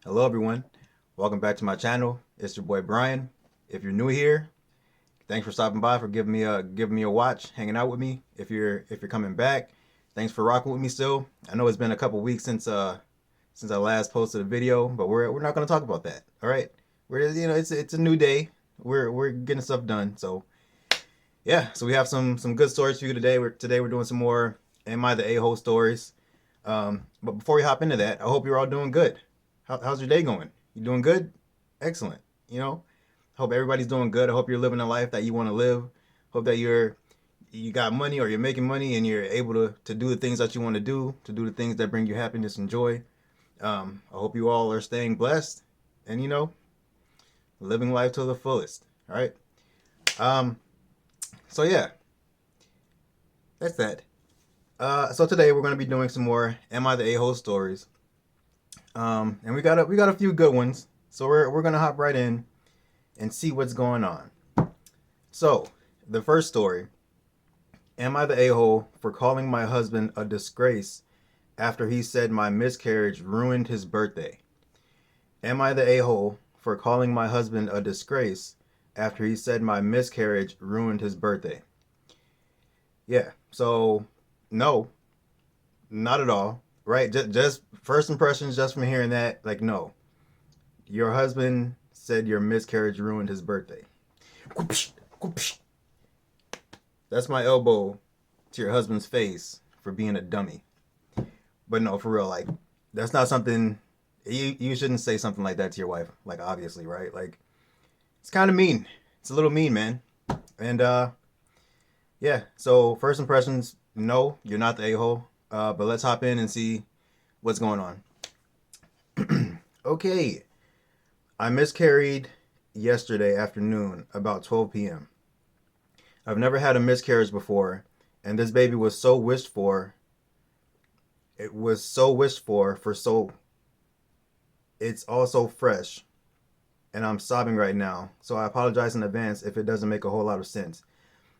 Hello, everyone. Welcome back to my channel. It's your boy Brian. If you're new here, thanks for stopping by, for giving me a watch, hanging out with me. If you're coming back, thanks for rocking with me still. I know it's been a couple weeks since I last posted a video, but we're not gonna talk about that. All right, it's a new day. We're getting stuff done. So yeah, so we have some good stories for you today. We're doing some more Am I the A-hole stories. But before we hop into that, I hope you're all doing good. How's your day going? You doing good? Excellent. Hope everybody's doing good. I hope you're living a life that you want to live. Hope that you got money, or you're making money, and you're able to do the things that you want to do the things that bring you happiness and joy. I hope you all are staying blessed and living life to the fullest. All right. Um, so yeah, that's that. So today we're gonna be doing some more Am I the A-hole stories. And we got a few good ones. So we're gonna hop right in and see what's going on. So the first story: Am I the a-hole for calling my husband a disgrace after he said my miscarriage ruined his birthday? Am I the a-hole for calling my husband a disgrace after he said my miscarriage ruined his birthday? Yeah. So no, not at all. Right? Just first impressions, just from hearing that, like, no. Your husband said your miscarriage ruined his birthday. That's my elbow to your husband's face for being a dummy. But no, for real, like, that's not something you shouldn't say something like that to your wife. Like, obviously, right? Like, it's kind of mean. It's a little mean, man. And yeah. So first impressions, no, you're not the a-hole. But let's hop in and see what's going on. Okay, I miscarried yesterday afternoon about 12 p.m. I've never had a miscarriage before, and this baby was so wished for. It was so wished for so it's also fresh, and I'm sobbing right now. So I apologize in advance if it doesn't make a whole lot of sense.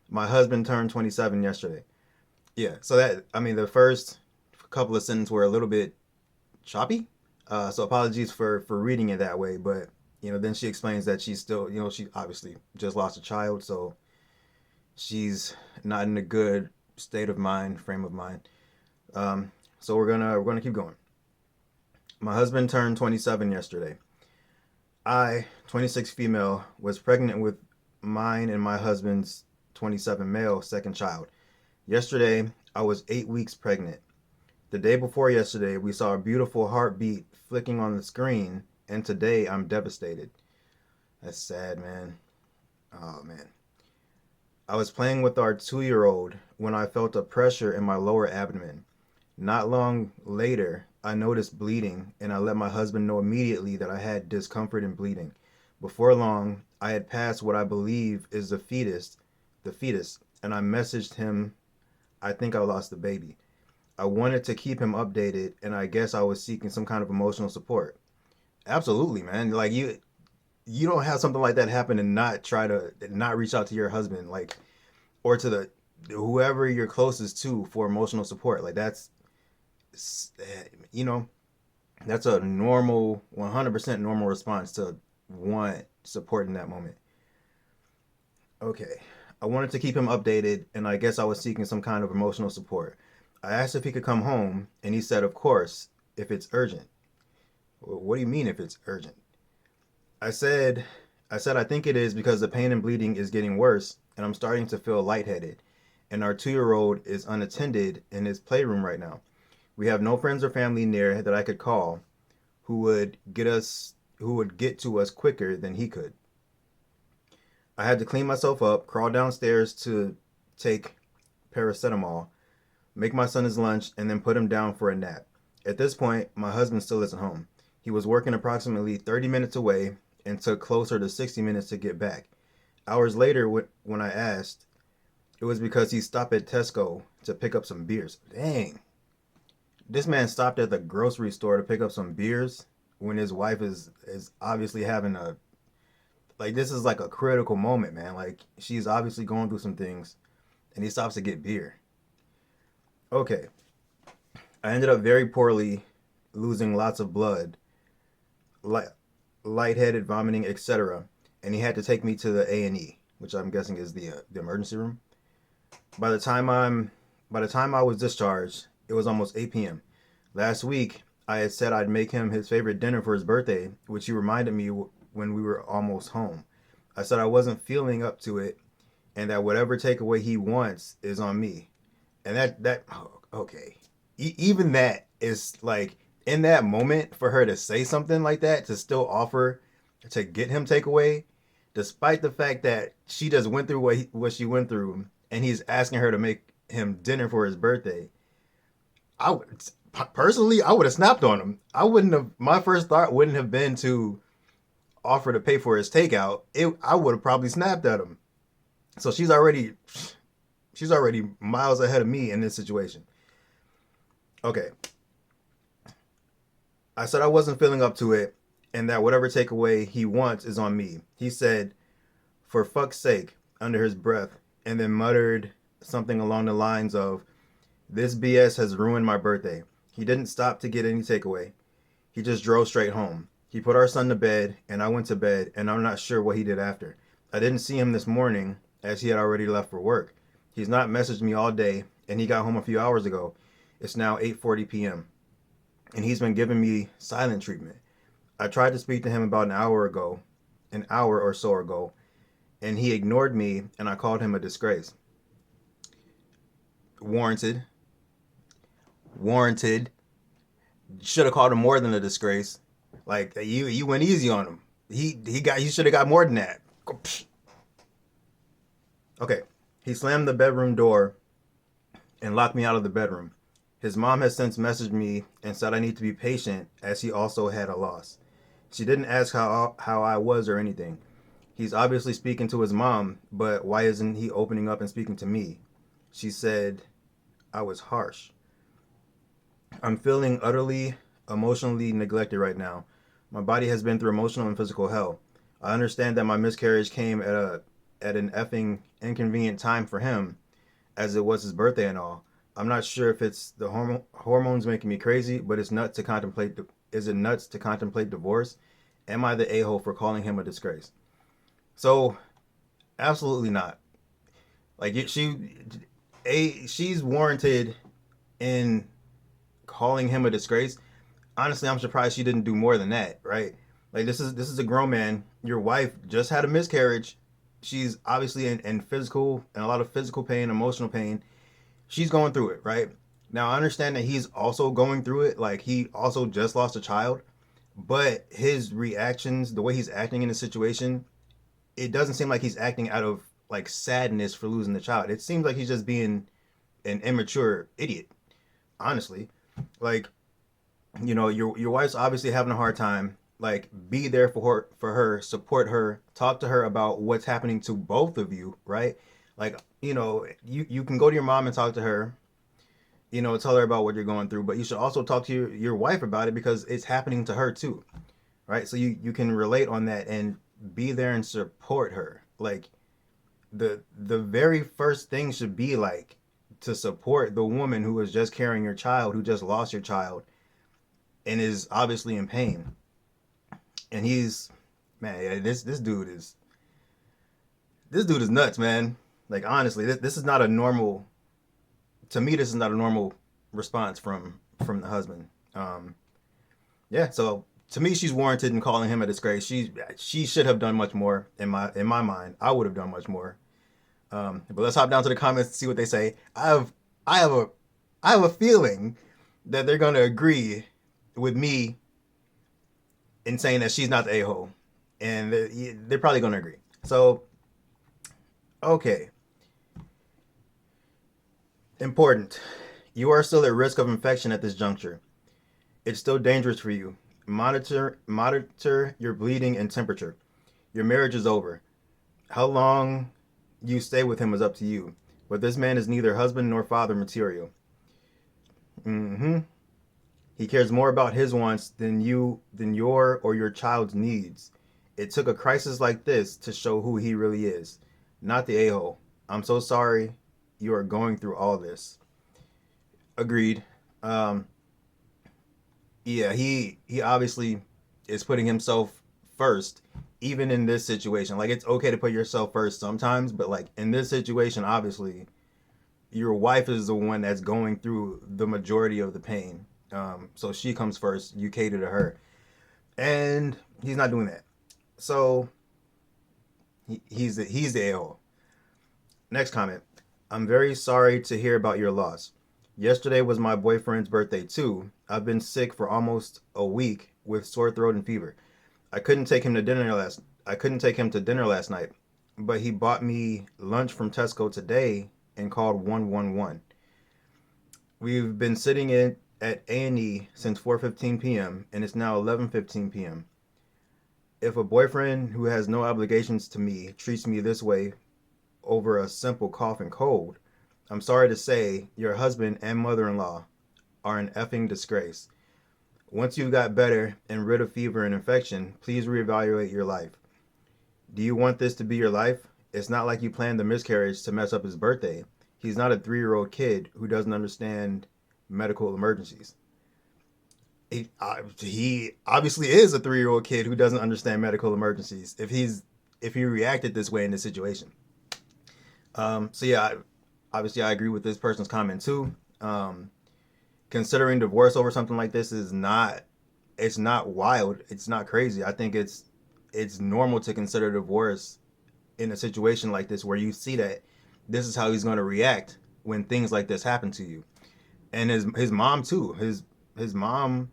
My husband turned 27 yesterday. Yeah, so that, I mean, the first couple of sentences were a little bit choppy. So apologies for reading it that way, but then she explains that she's still, she obviously just lost a child, so she's not in a good state of mind, frame of mind. So we're gonna keep going. My husband turned 27 yesterday. I, 26 female, was pregnant with mine and my husband's 27 male second child. Yesterday, I was 8 weeks pregnant. The day before yesterday, we saw a beautiful heartbeat flicking on the screen, and today I'm devastated. That's sad, man. Oh, man. I was playing with our 2-year-old when I felt a pressure in my lower abdomen. Not long later, I noticed bleeding, and I let my husband know immediately that I had discomfort and bleeding. Before long, I had passed what I believe is the fetus, and I messaged him, I think I lost the baby. I wanted to keep him updated, and I guess I was seeking some kind of emotional support. Absolutely, man. Like, you don't have something like that happen and not try to not reach out to your husband, like, or to the whoever you're closest to for emotional support. Like, you know that's a normal, 100% normal response to want support in that moment. Okay. I wanted to keep him updated, and I guess I was seeking some kind of emotional support. I asked if he could come home, and he said, of course, if it's urgent. What do you mean if it's urgent? I said, I think it is because the pain and bleeding is getting worse, and I'm starting to feel lightheaded. And our 2-year-old is unattended in his playroom right now. We have no friends or family near that I could call who would get to us quicker than he could. I had to clean myself up, crawl downstairs to take paracetamol, make my son his lunch, and then put him down for a nap. At this point, my husband still isn't home. He was working approximately 30 minutes away and took closer to 60 minutes to get back. Hours later, when I asked, it was because he stopped at Tesco to pick up some beers. Dang. This man stopped at the grocery store to pick up some beers when his wife is obviously having a, like, this is like a critical moment, man. Like, she's obviously going through some things, and he stops to get beer. Okay. I ended up very poorly, losing lots of blood. light, lightheaded, vomiting, etc. And he had to take me to the A&E, which I'm guessing is the emergency room. By the time I'm by the time I was discharged, it was almost 8 p.m. Last week, I had said I'd make him his favorite dinner for his birthday, which he reminded me when we were almost home. I said I wasn't feeling up to it, and that whatever takeaway he wants is on me. And that oh, okay, even that is like in that moment for her to say something like that to still offer to get him takeaway, despite the fact that she just went through what she went through, and he's asking her to make him dinner for his birthday. I would personally, I would have snapped on him. I wouldn't have. My first thought wouldn't have been to offer to pay for his takeout. I would have probably snapped at him. So she's already miles ahead of me in this situation. Okay, I said I wasn't feeling up to it, and that whatever takeaway he wants is on me. He said, "For fuck's sake," under his breath, and then muttered something along the lines of, "This BS has ruined my birthday." He didn't stop to get any takeaway. He just drove straight home. He put our son to bed, and I went to bed, and I'm not sure what he did after. I didn't see him this morning, as he had already left for work. He's not messaged me all day, and he got home a few hours ago. It's now 8:40 p.m., and he's been giving me silent treatment. I tried to speak to him about an hour or so ago, and he ignored me, and I called him a disgrace. Warranted. Warranted. Should have called him more than a disgrace. Like you went easy on him. He should have got more than that. Okay. He slammed the bedroom door and locked me out of the bedroom. His mom has since messaged me and said I need to be patient as he also had a loss. She didn't ask how I was or anything. He's obviously speaking to his mom, but why isn't he opening up and speaking to me? She said I was harsh. I'm feeling utterly emotionally neglected right now. My body has been through emotional and physical hell. I understand that my miscarriage came at an effing inconvenient time for him, as it was his birthday and all. I'm not sure if it's the hormones making me crazy, but it's nuts to contemplate. Is it nuts to contemplate divorce? Am I the a-hole for calling him a disgrace? So, absolutely not. Like she's warranted in calling him a disgrace. Honestly, I'm surprised she didn't do more than that, right? Like this is a grown man. Your wife just had a miscarriage. She's obviously in physical and a lot of physical pain, emotional pain. She's going through it, right? Now I understand that he's also going through it. Like he also just lost a child, but his reactions, the way he's acting in the situation, it doesn't seem like he's acting out of like sadness for losing the child. It seems like he's just being an immature idiot, honestly. Like, your wife's obviously having a hard time. Like, be there for her, support her, talk to her about what's happening to both of you, right? Like, you can go to your mom and talk to her, tell her about what you're going through, but you should also talk to your wife about it because it's happening to her too, right? So you can relate on that and be there and support her. Like, the very first thing should be like to support the woman who is just carrying your child, who just lost your child, and is obviously in pain. And he's, man, yeah, this dude is nuts, man. Like honestly, this is not a normal. To me, this is not a normal response from the husband. Yeah, so to me, she's warranted in calling him a disgrace. She should have done much more in my mind. I would have done much more. But let's hop down to the comments and see what they say. I have a I have a feeling that they're gonna agree with me in saying that she's not the a hole, and they're probably gonna agree. So okay, important. You are still at risk of infection at this juncture. It's still dangerous for you. Monitor your bleeding and temperature. Your marriage is over. How long you stay with him is up to you. But this man is neither husband nor father material. Mm-hmm. He cares more about his wants than your or your child's needs. It took a crisis like this to show who he really is. Not the a-hole. I'm so sorry you are going through all this. Agreed. Um, yeah, he obviously. is putting himself first, even in this situation. Like, it's okay to put yourself first sometimes, but like in this situation, obviously, your wife is the one that's going through the majority of the pain. So she comes first. You cater to her, and he's not doing that. So he's the a-hole. Next comment. I'm very sorry to hear about your loss. Yesterday was my boyfriend's birthday too. I've been sick for almost a week with sore throat and fever. I couldn't take him to dinner last night, but he bought me lunch from Tesco today and called 111. We've been sitting in at A&E since 4:15 p.m. and it's now 11:15 p.m. If a boyfriend who has no obligations to me treats me this way over a simple cough and cold, I'm sorry to say your husband and mother-in-law are an effing disgrace. Once you've got better and rid of fever and infection, please reevaluate your life. Do you want this to be your life? It's not like you planned the miscarriage to mess up his birthday. He's not a 3-year-old kid who doesn't understand medical emergencies. He obviously is a 3-year-old kid who doesn't understand medical emergencies if he reacted this way in this situation. So yeah, obviously I agree with this person's comment too. Considering divorce over something like this is not, it's not wild, it's not crazy. I think it's normal to consider divorce in a situation like this where you see that this is how he's going to react when things like this happen to you. And his mom too. His mom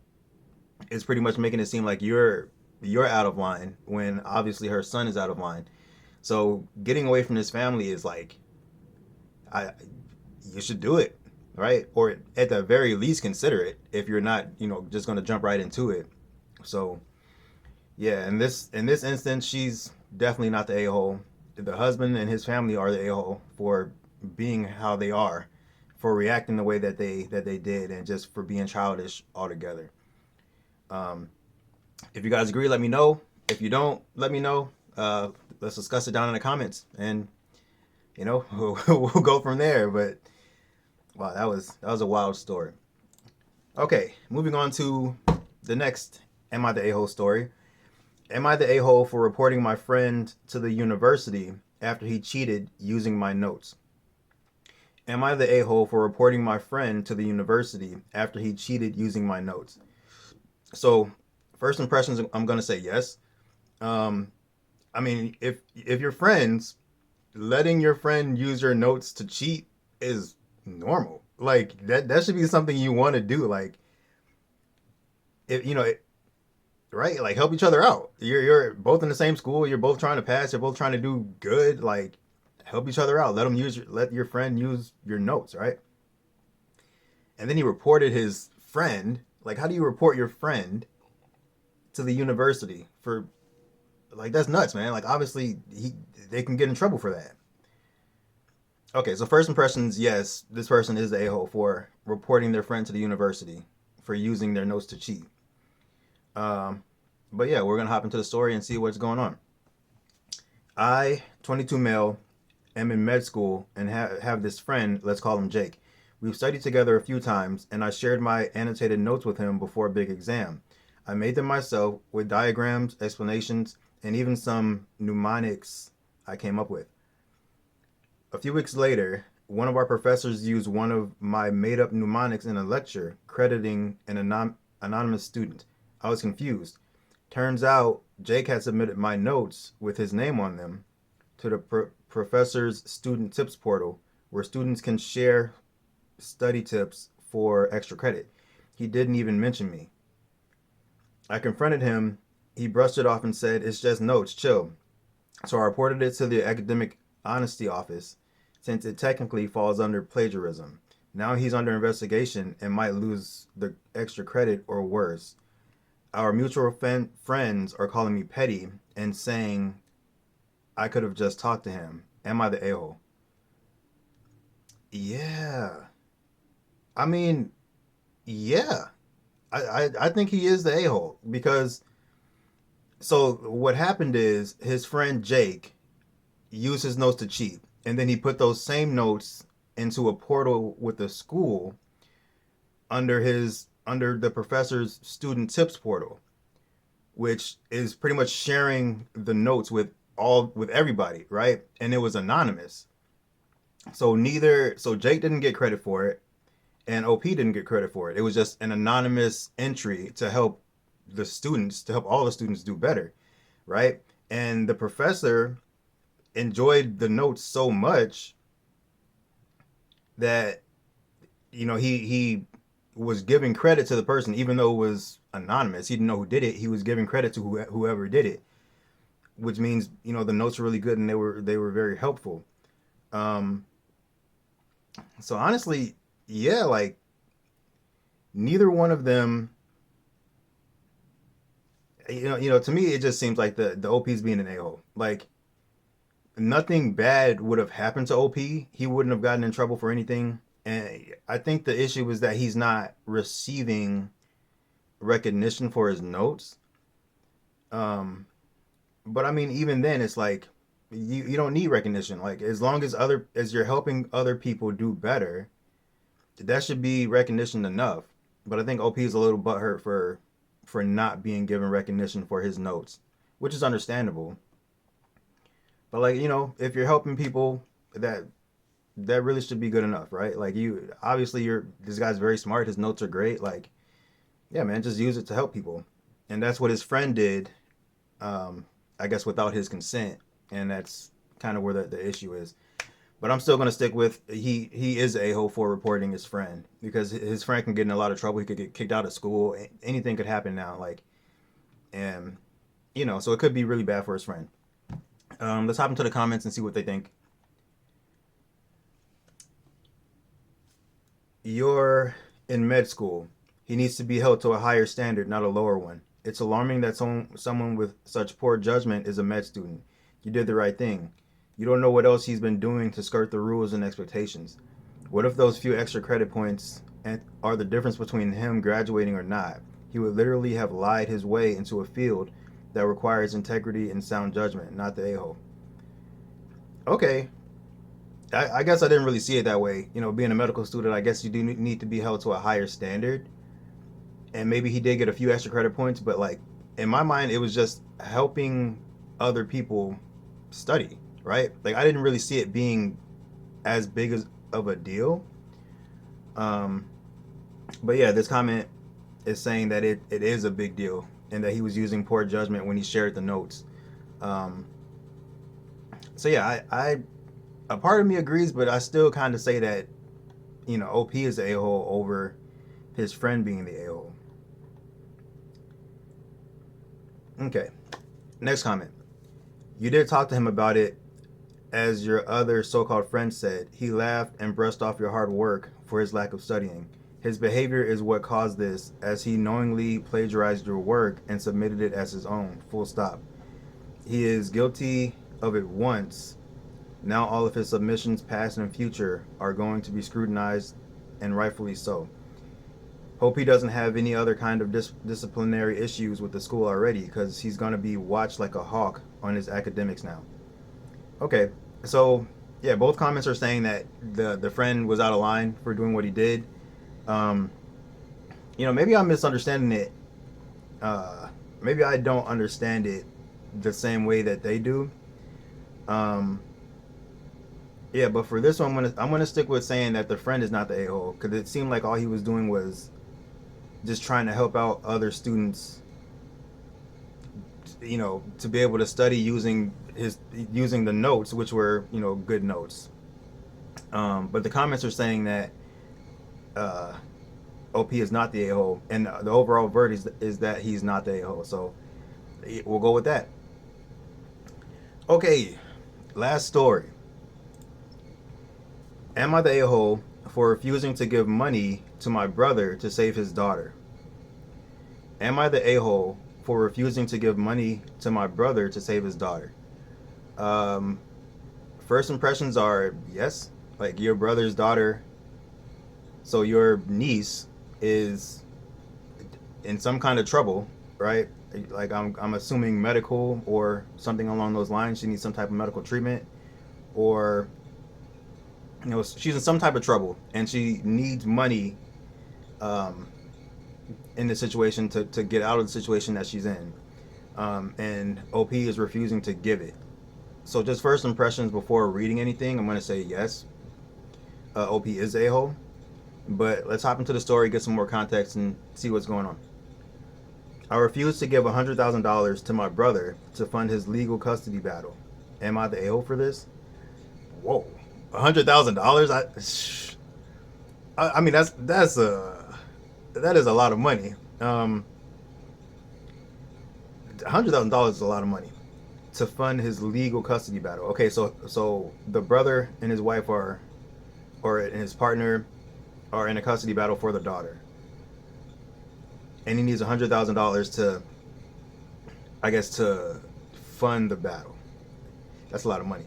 is pretty much making it seem like you're out of line when obviously her son is out of line. So getting away from this family is like, I you should do it, right? Or at the very least consider it if you're not, just going to jump right into it. So yeah, in this instance, she's definitely not the a hole. The husband and his family are the a hole for being how they are, for reacting the way that they did, and just for being childish altogether. Um, if you guys agree, let me know. If you don't, let me know. Let's discuss it down in the comments, and we'll go from there. But wow, that was a wild story. Okay, moving on to the next "Am I the a-hole" story. Am I the a-hole for reporting my friend to the university after he cheated using my notes? Am I the a-hole for reporting my friend to the university after he cheated using my notes? So, first impressions, I'm gonna say yes. Um, I mean, if you're friends, letting your friend use your notes to cheat is normal. Like that should be something you want to do. Like, if right, like help each other out. You're both in the same school. You're both trying to pass. You're both trying to do good. Like, help each other out. Let your friend use your notes, right? And then he reported his friend. Like, how do you report your friend to the university for, like, that's nuts, man. Like, obviously they can get in trouble for that. Okay, so first impressions, yes, this person is the a-hole for reporting their friend to the university for using their notes to cheat. Um, but yeah, we're gonna hop into the story and see what's going on. I, 22 male, am in med school and have this friend. Let's call him Jake. We've studied together a few times, and I shared my annotated notes with him before a big exam. I made them myself with diagrams, explanations, and even some mnemonics I came up with. A few weeks later, one of our professors used one of my made up mnemonics in a lecture, crediting an anonymous student. I was confused. Turns out Jake had submitted my notes with his name on them to the professor's student tips portal, where students can share study tips for extra credit. He didn't even mention me. I confronted him. He brushed it off and said, "It's just notes, chill." So I reported it to the academic honesty office, since it technically falls under plagiarism. Now he's under investigation and might lose the extra credit or worse. Our mutual friends are calling me petty and saying I could have just talked to him. Am I the a-hole? Yeah. I mean, yeah. I think he is the a-hole because, so what happened is his friend Jake used his notes to cheat, and then he put those same notes into a portal with the school under the professor's student tips portal, which is pretty much sharing the notes with everybody, right? And it was anonymous. So Jake didn't get credit for it, and OP didn't get credit for it. It was just an anonymous entry to help to help all the students do better, right? And the professor enjoyed the notes so much that he was giving credit to the person, even though it was anonymous. He didn't know who did it. He was giving credit to whoever did it, which means the notes were really good and they were very helpful. Um, so honestly, yeah, like neither one of them. To me, it just seems like the OP's being an a hole. Like nothing bad would have happened to OP. He wouldn't have gotten in trouble for anything. And I think the issue is that he's not receiving recognition for his notes. Um, but I mean, even then, it's like you don't need recognition. Like as long as you're helping other people do better, that should be recognition enough. But I think OP is a little butthurt for not being given recognition for his notes, which is understandable. But like if you're helping people, that that really should be good enough, right? Like you obviously you're this guy's very smart. His notes are great. Like yeah, man, just use it to help people, and that's what his friend did. Um, I guess without his consent, and that's kind of where the issue is. But I'm still gonna stick with he is a hole for reporting his friend because his friend can get in a lot of trouble. He could get kicked out of school. Anything could happen now. Like and so it could be really bad for his friend. Let's hop into the comments and see what they think. You're in med school. He needs to be held to a higher standard, not a lower one. It's alarming that someone with such poor judgment is a med student. You did the right thing. You don't know what else he's been doing to skirt the rules and expectations. What if those few extra credit points are the difference between him graduating or not? He would literally have lied his way into a field that requires integrity and sound judgment, not the a-hole. Okay, I guess I didn't really see it that way. Being a medical student, I guess you do need to be held to a higher standard. And maybe he did get a few extra credit points, but like in my mind, it was just helping other people study, right? Like I didn't really see it being as big as of a deal. Um, but yeah, this comment is saying that it is a big deal and that he was using poor judgment when he shared the notes. Um, so yeah, I a part of me agrees, but I still kind of say that OP is the a hole over his friend being the a hole. Okay, next comment. You did talk to him about it, as your other so-called friend said. He laughed and brushed off your hard work for his lack of studying. His behavior is what caused this, as he knowingly plagiarized your work and submitted it as his own. Full stop. He is guilty of it once. Now all of his submissions, past and future, are going to be scrutinized, and rightfully so. Hope he doesn't have any other kind of disciplinary issues with the school already, because he's going to be watched like a hawk on his academics now. Okay, so yeah, both comments are saying that the friend was out of line for doing what he did. Um, maybe I'm misunderstanding it. Maybe I don't understand it the same way that they do. Um, yeah, but for this one, I'm gonna stick with saying that the friend is not the a hole because it seemed like all he was doing was just trying to help out other students, to be able to study using the notes, which were good notes. But the comments are saying that uh, OP is not the a hole, and the overall verdict is that he's not the a hole. So we'll go with that. Okay, last story. Am I the a hole for refusing to give money to my brother to save his daughter? Am I the a hole for refusing to give money to my brother to save his daughter? Um, First impressions are yes. Like your brother's daughter, so your niece is in some kind of trouble, right? Like I'm assuming medical or something along those lines. She needs some type of medical treatment, or she's in some type of trouble and she needs money um, in the situation to get out of the situation that she's in. and OP is refusing to give it. So just first impressions before reading anything, I'm gonna say yes, OP is a hole. But let's hop into the story, get some more context, and see what's going on. I refused to give $100,000 to my brother to fund his legal custody battle. Am I the a-hole for this? Whoa, $100,000? I mean that is a lot of money. $100,000 is a lot of money to fund his legal custody battle. Okay, so the brother and his wife are, or his partner, are in a custody battle for the daughter, and he needs $100,000 to, I guess, to fund the battle. That's a lot of money.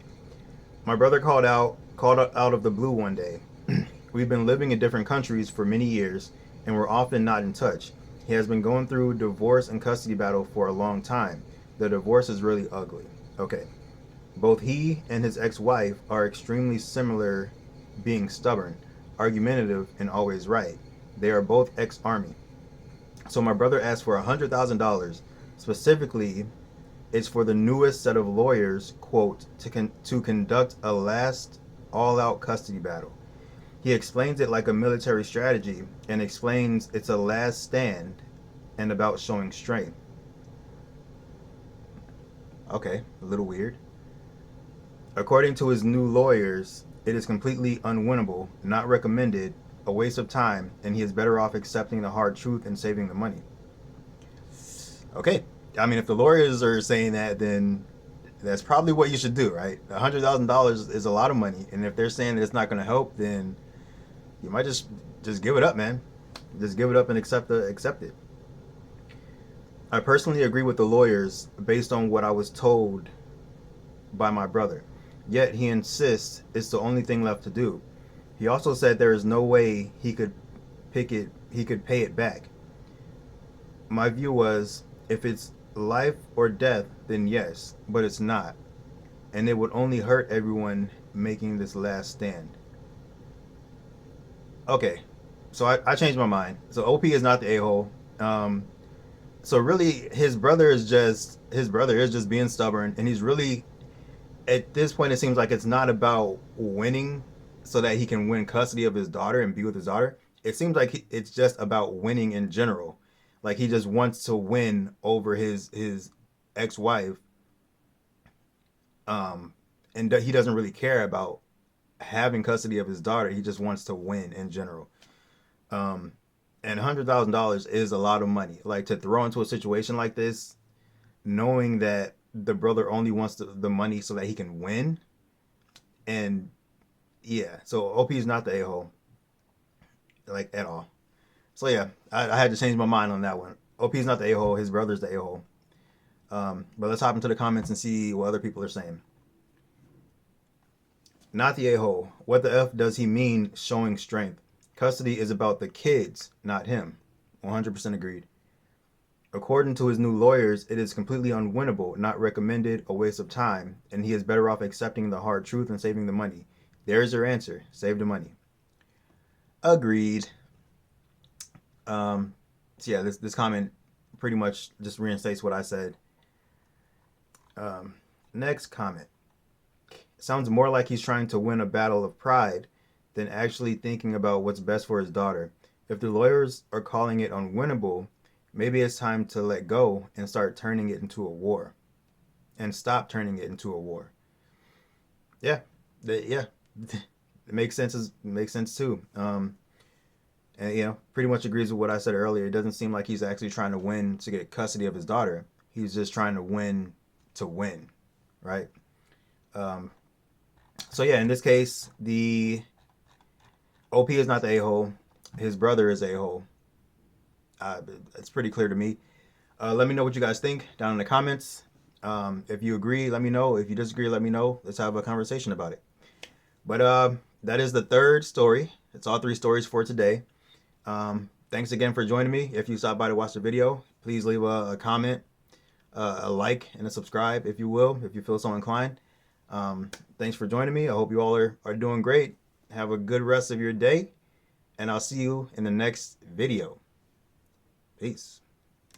My brother called out of the blue one day. We've been living in different countries for many years, and we're often not in touch. He has been going through divorce and custody battle for a long time. The divorce is really ugly. Okay. Both he and his ex-wife are extremely similar, being stubborn, argumentative, and always right. They are both ex-army. So my brother asked for $100,000. Specifically, it's for the newest set of lawyers, quote, to conduct a last all-out custody battle. He explains it like a military strategy and explains it's a last stand and about showing strength. Okay, a little weird. According to his new lawyers, it is completely unwinnable, not recommended, a waste of time, and he is better off accepting the hard truth and saving the money. Okay, I mean, if the lawyers are saying that, then that's probably what you should do, right? $100,000 is a lot of money, and if they're saying that it's not going to help, then you might just give it up, man. Just give it up and accept it. I personally agree with the lawyers based on what I was told by my brother. Yet he insists it's the only thing left to do. He also said there is no way he could pay it back. My view was, if it's life or death, then yes, but it's not. And it would only hurt everyone making this last stand. Okay, so I changed my mind. So OP is not the a-hole. So really, his brother is just being stubborn, and he's really, at this point, it seems like it's not about winning so that he can win custody of his daughter and be with his daughter. It seems like it's just about winning in general. Like he just wants to win over his ex-wife, and he doesn't really care about having custody of his daughter. He just wants to win in general. And $100,000 is a lot of money. Like, to throw into a situation like this, knowing that the brother only wants the money so that he can win, and yeah, so OP is not the a-hole, like, at all. So yeah, I had to change my mind on that one. OP is not the a-hole. His brother's the a-hole. But let's hop into the comments and see what other people are saying. Not the a-hole. What the F does he mean showing strength? Custody is about the kids, not him. 100% agreed. According to his new lawyers, it is completely unwinnable, not recommended, a waste of time, and he is better off accepting the hard truth and saving the money. There's your answer. Save the money. Agreed. So yeah, this comment pretty much just reinstates what I said. Next comment. Sounds more like he's trying to win a battle of pride than actually thinking about what's best for his daughter. If the lawyers are calling it unwinnable, maybe it's time to let go and start turning it into a war. And stop turning it into a war. Yeah. Yeah. It makes sense. It makes sense too. And pretty much agrees with what I said earlier. It doesn't seem like he's actually trying to win to get custody of his daughter. He's just trying to win, right? So yeah, in this case, the OP is not the a-hole. His brother is a-hole. It's pretty clear to me. Let me know what you guys think down in the comments. If you agree, let me know. If you disagree, let me know. Let's have a conversation about it. But that is the third story. It's all three stories for today. Thanks again for joining me. If you stopped by to watch the video, please leave a comment, a like, and a subscribe if you will, if you feel so inclined. Thanks for joining me. I hope you all are doing great. Have a good rest of your day, and I'll see you in the next video. Peace.